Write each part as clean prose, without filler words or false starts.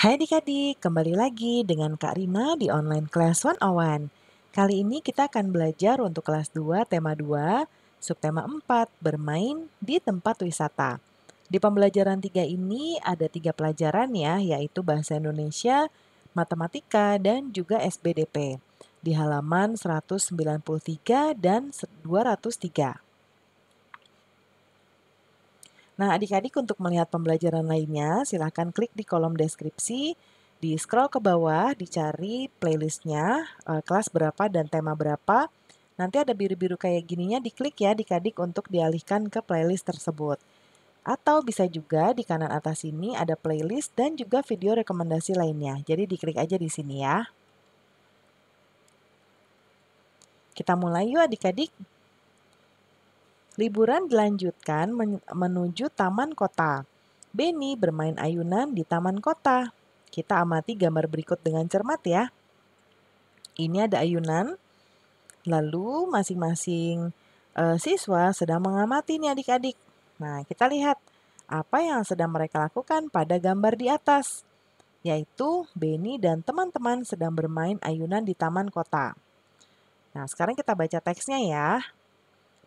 Hai adik-adik, kembali lagi dengan Kak Rina di online class 101. Kali ini kita akan belajar untuk kelas 2, tema 2, subtema 4, bermain di tempat wisata. Di pembelajaran 3 ini ada 3 pelajaran ya, yaitu Bahasa Indonesia, Matematika, dan juga SBDP. Di halaman 193 dan 203. Nah, adik-adik untuk melihat pembelajaran lainnya, silahkan klik di kolom deskripsi, di scroll ke bawah, dicari playlistnya, kelas berapa dan tema berapa. Nanti ada biru-biru kayak gininya, diklik ya adik-adik untuk dialihkan ke playlist tersebut. Atau bisa juga di kanan atas ini ada playlist dan juga video rekomendasi lainnya. Jadi diklik aja di sini ya. Kita mulai yuk adik-adik. Liburan dilanjutkan menuju taman kota. Benny bermain ayunan di taman kota. Kita amati gambar berikut dengan cermat ya. Ini ada ayunan, lalu masing-masing siswa sedang mengamati nih adik-adik. Nah, kita lihat apa yang sedang mereka lakukan pada gambar di atas, yaitu Benny dan teman-teman sedang bermain ayunan di taman kota. Nah, sekarang kita baca teksnya ya.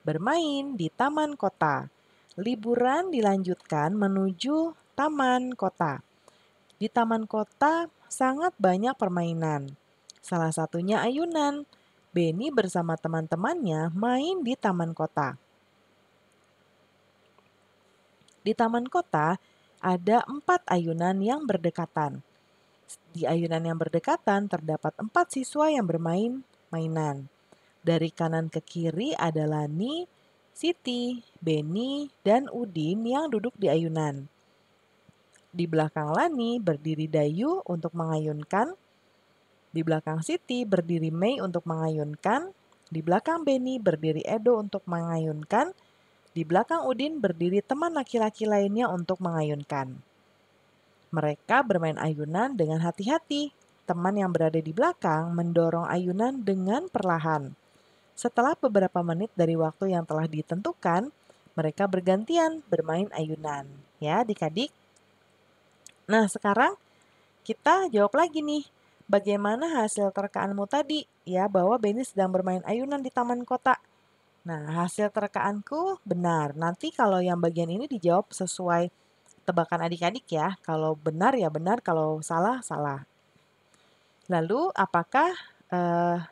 Bermain di taman kota. Liburan dilanjutkan menuju taman kota. Di taman kota sangat banyak permainan. Salah satunya ayunan. Benny bersama teman-temannya main di taman kota. Di taman kota ada 4 ayunan yang berdekatan. Di ayunan yang berdekatan terdapat 4 siswa yang bermain mainan. Dari kanan ke kiri ada Lani, Siti, Benny, dan Udin yang duduk di ayunan. Di belakang Lani berdiri Dayu untuk mengayunkan. Di belakang Siti berdiri Mei untuk mengayunkan. Di belakang Benny berdiri Edo untuk mengayunkan. Di belakang Udin berdiri teman laki-laki lainnya untuk mengayunkan. Mereka bermain ayunan dengan hati-hati. Teman yang berada di belakang mendorong ayunan dengan perlahan. Setelah beberapa menit dari waktu yang telah ditentukan, mereka bergantian bermain ayunan. Ya, adik-adik. Nah, sekarang kita jawab lagi nih. Bagaimana hasil terkaanmu tadi? Ya, bahwa Benny sedang bermain ayunan di taman kota. Nah, hasil terkaanku benar. Nanti kalau yang bagian ini dijawab sesuai tebakan adik-adik ya. Kalau benar ya benar, kalau salah, salah. Lalu, eh,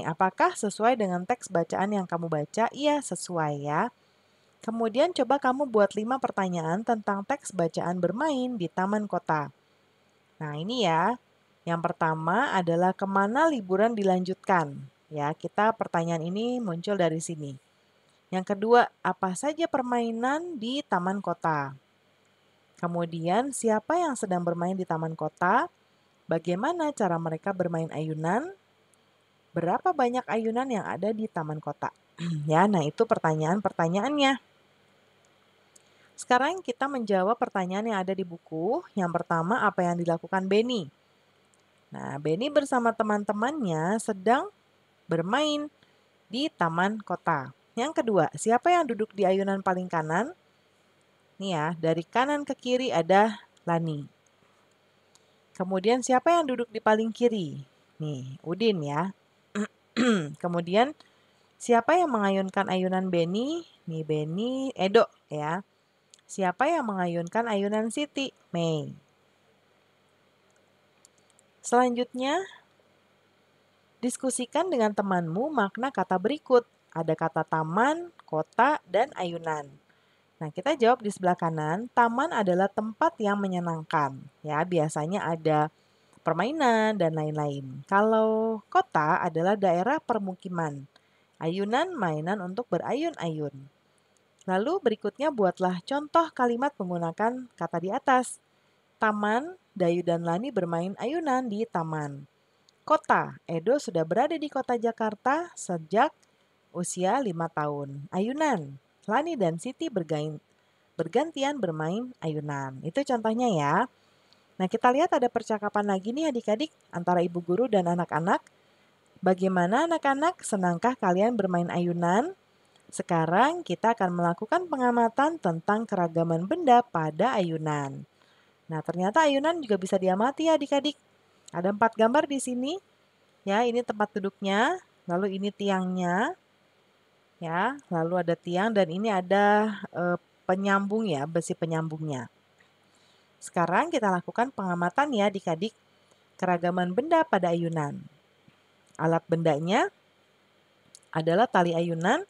apakah sesuai dengan teks bacaan yang kamu baca? Iya, sesuai ya. Kemudian coba kamu buat 5 pertanyaan tentang teks bacaan bermain di taman kota. Nah, ini ya. Yang pertama adalah kemana liburan dilanjutkan. Ya, kita pertanyaan ini muncul dari sini. Yang kedua, apa saja permainan di taman kota? Kemudian, siapa yang sedang bermain di taman kota? Bagaimana cara mereka bermain ayunan? Berapa banyak ayunan yang ada di taman kota? Ya, nah itu pertanyaan-pertanyaannya. Sekarang kita menjawab pertanyaan yang ada di buku. Yang pertama, apa yang dilakukan Benny? Nah, Benny bersama teman-temannya sedang bermain di taman kota. Yang kedua, siapa yang duduk di ayunan paling kanan? Nih ya, dari kanan ke kiri ada Lani. Kemudian siapa yang duduk di paling kiri? Nih, Udin ya. Kemudian siapa yang mengayunkan ayunan Benny? Nih Benny, Edo ya. Siapa yang mengayunkan ayunan Siti? Mei. Selanjutnya, diskusikan dengan temanmu makna kata berikut. Ada kata taman, kota, dan ayunan. Nah, kita jawab di sebelah kanan, taman adalah tempat yang menyenangkan. Ya, biasanya ada permainan dan lain-lain. Kalau kota adalah daerah permukiman. Ayunan, mainan untuk berayun-ayun. Lalu berikutnya buatlah contoh kalimat menggunakan kata di atas. Taman, Dayu dan Lani bermain ayunan di taman. Kota, Edo sudah berada di kota Jakarta sejak usia 5 tahun. Ayunan, Lani dan Siti bergantian bermain ayunan. Itu contohnya ya. Nah, kita lihat ada percakapan lagi nih adik-adik antara ibu guru dan anak-anak. Bagaimana anak-anak, senangkah kalian bermain ayunan? Sekarang kita akan melakukan pengamatan tentang keragaman benda pada ayunan. Nah, ternyata ayunan juga bisa diamati ya adik-adik. Ada 4 gambar di sini. Ya, ini tempat duduknya, lalu ini tiangnya, ya, lalu ada tiang dan ini ada penyambung ya, besi penyambungnya. Sekarang kita lakukan pengamatan ya adik-adik, keragaman benda pada ayunan. Alat bendanya adalah tali ayunan,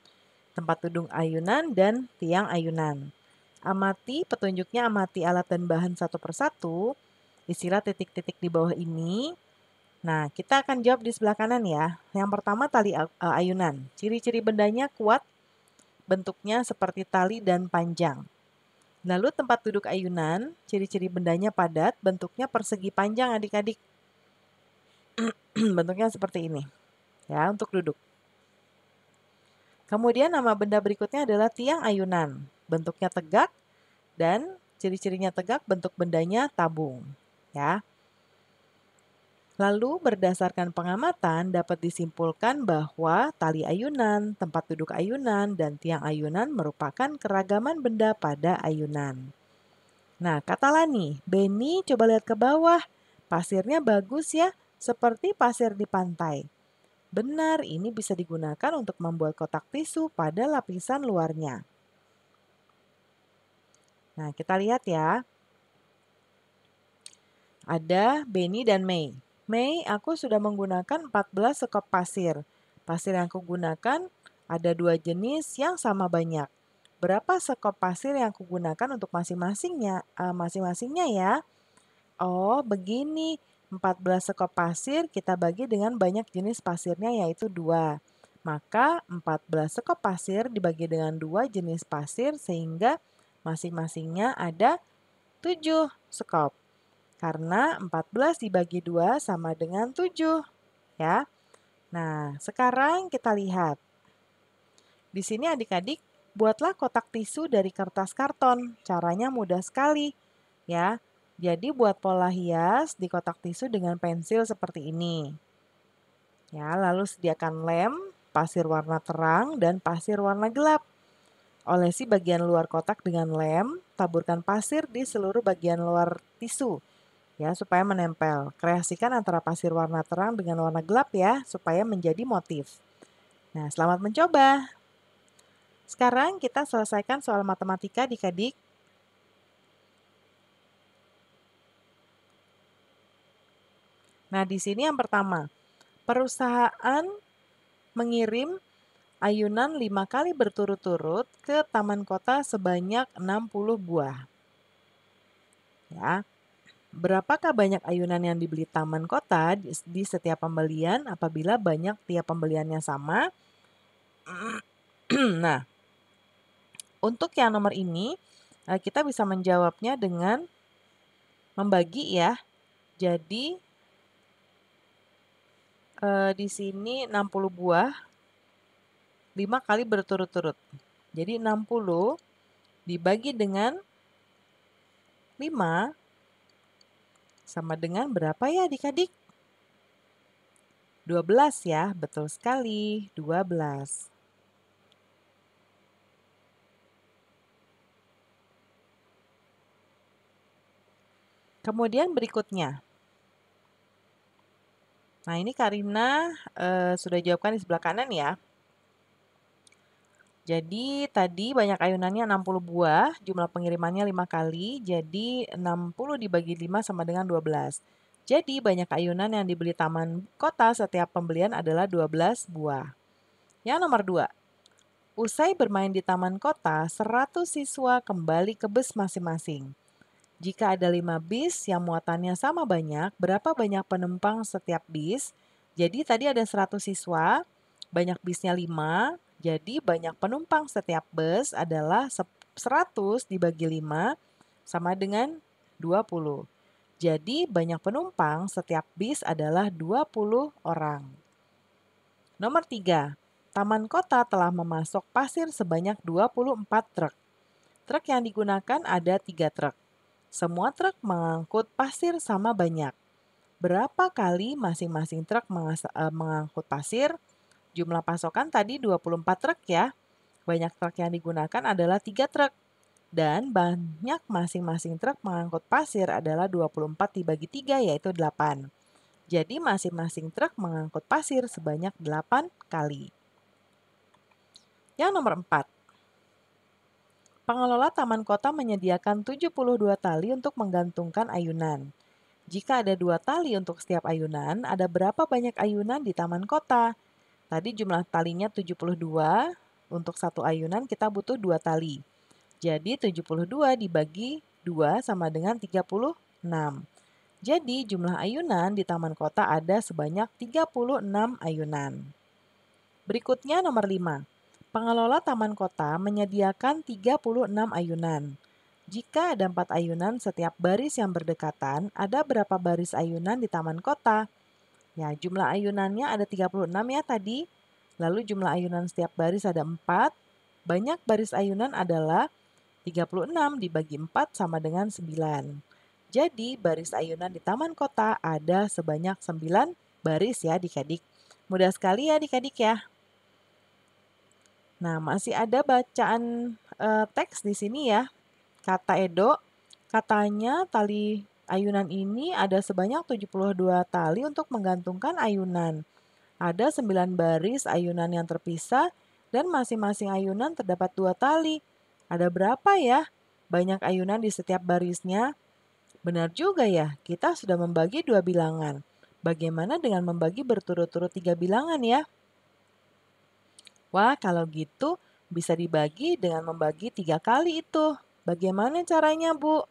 tempat duduk ayunan, dan tiang ayunan. Amati petunjuknya, amati alat dan bahan satu persatu. Isilah titik-titik di bawah ini. Nah, kita akan jawab di sebelah kanan ya. Yang pertama tali ayunan. Ciri-ciri bendanya kuat, bentuknya seperti tali dan panjang. Lalu tempat duduk ayunan, ciri-ciri bendanya padat, bentuknya persegi panjang adik-adik. Bentuknya seperti ini ya untuk duduk. Kemudian nama benda berikutnya adalah tiang ayunan. Bentuknya tegak dan ciri-cirinya tegak, bentuk bendanya tabung. Ya. Lalu berdasarkan pengamatan dapat disimpulkan bahwa tali ayunan, tempat duduk ayunan, dan tiang ayunan merupakan keragaman benda pada ayunan. Nah, kata Lani, Benny coba lihat ke bawah. Pasirnya bagus ya, seperti pasir di pantai. Benar, ini bisa digunakan untuk membuat kotak tisu pada lapisan luarnya. Nah, kita lihat ya. Ada Benny dan Mei. Mei, aku sudah menggunakan 14 sekop pasir. Pasir yang kugunakan ada 2 jenis yang sama banyak. Berapa sekop pasir yang kugunakan untuk masing-masingnya ya? Oh, begini. 14 sekop pasir kita bagi dengan banyak jenis pasirnya yaitu 2. Maka 14 sekop pasir dibagi dengan 2 jenis pasir sehingga masing-masingnya ada 7 sekop. Karena 14 dibagi 2 sama dengan 7. Ya. Nah, sekarang kita lihat. Di sini adik-adik, buatlah kotak tisu dari kertas karton. Caranya mudah sekali. Ya. Jadi buat pola hias di kotak tisu dengan pensil seperti ini. Ya, lalu sediakan lem, pasir warna terang, dan pasir warna gelap. Olesi bagian luar kotak dengan lem, taburkan pasir di seluruh bagian luar tisu ya supaya menempel. Kreasikan antara pasir warna terang dengan warna gelap ya supaya menjadi motif. Nah, selamat mencoba. Sekarang kita selesaikan soal matematika adik-adik. Nah, di sini yang pertama, perusahaan mengirim ayunan 5 kali berturut-turut ke taman kota sebanyak 60 buah. Ya. Berapakah banyak ayunan yang dibeli taman kota di setiap pembelian apabila banyak tiap pembeliannya sama? Nah, untuk yang nomor ini, kita bisa menjawabnya dengan membagi ya. Jadi, di sini 60 buah, 5 kali berturut-turut. Jadi 60 dibagi dengan 5 sama dengan berapa ya adik-adik? 12 ya, betul sekali, 12. Kemudian berikutnya. Nah, ini Karina sudah jawabkan di sebelah kanan ya. Jadi tadi banyak ayunannya 60 buah, jumlah pengirimannya 5 kali, jadi 60 dibagi 5 sama dengan 12. Jadi banyak ayunan yang dibeli taman kota setiap pembelian adalah 12 buah. Yang nomor 2, usai bermain di taman kota, 100 siswa kembali ke bus masing-masing. Jika ada 5 bis yang muatannya sama banyak, berapa banyak penumpang setiap bis? Jadi tadi ada 100 siswa, banyak bisnya 5, jadi banyak penumpang setiap bus adalah 100 dibagi 5 sama dengan 20. Jadi banyak penumpang setiap bis adalah 20 orang. Nomor 3, Taman Kota telah memasok pasir sebanyak 24 truk. Truk yang digunakan ada 3 truk. Semua truk mengangkut pasir sama banyak. Berapa kali masing-masing truk mengangkut pasir? Jumlah pasokan tadi 24 truk ya. Banyak truk yang digunakan adalah 3 truk. Dan banyak masing-masing truk mengangkut pasir adalah 24 dibagi 3 yaitu 8. Jadi masing-masing truk mengangkut pasir sebanyak 8 kali. Yang nomor 4. Pengelola taman kota menyediakan 72 tali untuk menggantungkan ayunan. Jika ada 2 tali untuk setiap ayunan, ada berapa banyak ayunan di taman kota? Tadi jumlah talinya 72, untuk satu ayunan kita butuh 2 tali. Jadi 72 dibagi 2 sama dengan 36. Jadi jumlah ayunan di taman kota ada sebanyak 36 ayunan. Berikutnya nomor 5. Pengelola taman kota menyediakan 36 ayunan. Jika ada 4 ayunan setiap baris yang berdekatan, ada berapa baris ayunan di taman kota? Ya, jumlah ayunannya ada 36 ya tadi. Lalu jumlah ayunan setiap baris ada 4. Banyak baris ayunan adalah 36 dibagi 4 sama dengan 9. Jadi baris ayunan di taman kota ada sebanyak 9 baris ya adik-adik. Mudah sekali ya adik-adik ya. Nah, masih ada bacaan teks di sini ya. Kata Edo, katanya tali ayunan ini ada sebanyak 72 tali untuk menggantungkan ayunan. Ada 9 baris ayunan yang terpisah dan masing-masing ayunan terdapat 2 tali. Ada berapa ya? Banyak ayunan di setiap barisnya. Benar juga ya, kita sudah membagi 2 bilangan. Bagaimana dengan membagi berturut-turut 3 bilangan ya? Wah, kalau gitu bisa dibagi dengan membagi 3 kali itu. Bagaimana caranya, Bu?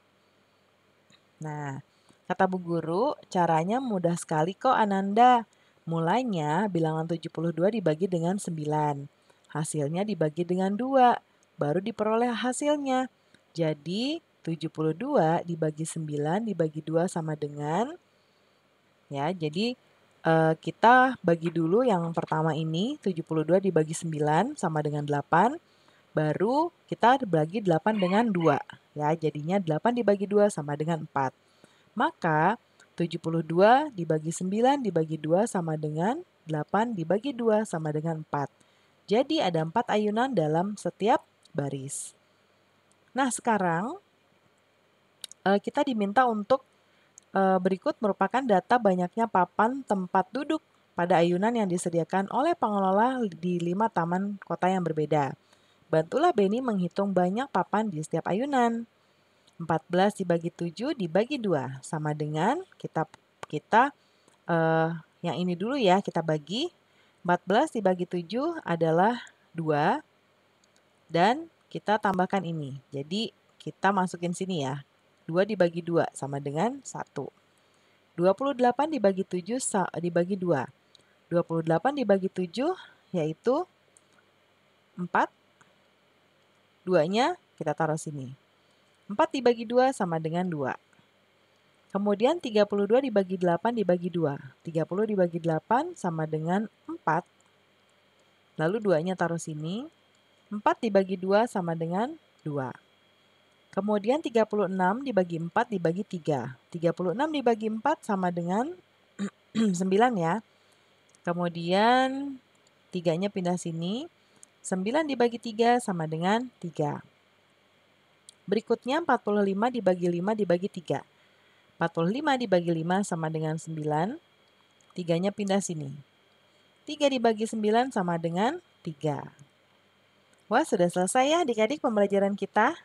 Nah, kata Bu Guru, caranya mudah sekali kok Ananda. Mulainya bilangan 72 dibagi dengan 9. Hasilnya dibagi dengan 2, baru diperoleh hasilnya. Jadi 72 dibagi 9 dibagi 2 sama dengan, ya, jadi kita bagi dulu yang pertama ini, 72 dibagi 9 sama dengan 8, baru kita bagi 8 dengan 2. Ya, jadinya 8 dibagi 2 sama dengan 4. Maka 72 dibagi 9 dibagi 2 sama dengan 8 dibagi 2 sama dengan 4. Jadi ada 4 ayunan dalam setiap baris. Nah, sekarang kita diminta untuk berikut merupakan data banyaknya papan tempat duduk pada ayunan yang disediakan oleh pengelola di 5 taman kota yang berbeda. Bantulah Beni menghitung banyak papan di setiap ayunan. 14 dibagi 7 dibagi 2 sama dengan yang ini dulu ya, kita bagi. 14 dibagi 7 adalah 2 dan kita tambahkan ini. Jadi kita masukin sini ya. 2 dibagi 2 sama dengan 1. 28 dibagi 7 dibagi 2. 28 dibagi 7 yaitu 4. 2-nya kita taruh sini. 4 dibagi 2 sama dengan 2. Kemudian 32 dibagi 8 dibagi 2. 30 dibagi 8 sama dengan 4. Lalu 2-nya taruh sini. 4 dibagi 2 sama dengan 2. Kemudian 36 dibagi 4 dibagi 3. 36 dibagi 4 sama dengan 9 ya. Kemudian 3-nya pindah sini. 9 dibagi 3 sama dengan 3. Berikutnya 45 dibagi 5 dibagi 3. 45 dibagi 5 sama dengan 9. 3-nya pindah sini. 3 dibagi 9 sama dengan 3. Wah, sudah selesai ya adik-adik pembelajaran kita.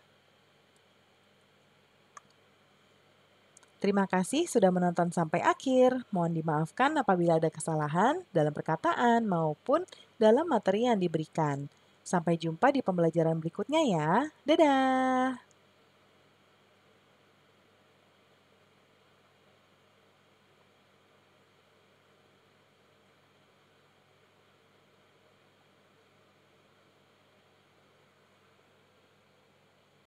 Terima kasih sudah menonton sampai akhir. Mohon dimaafkan apabila ada kesalahan dalam perkataan maupun dalam materi yang diberikan. Sampai jumpa di pembelajaran berikutnya ya. Dadah!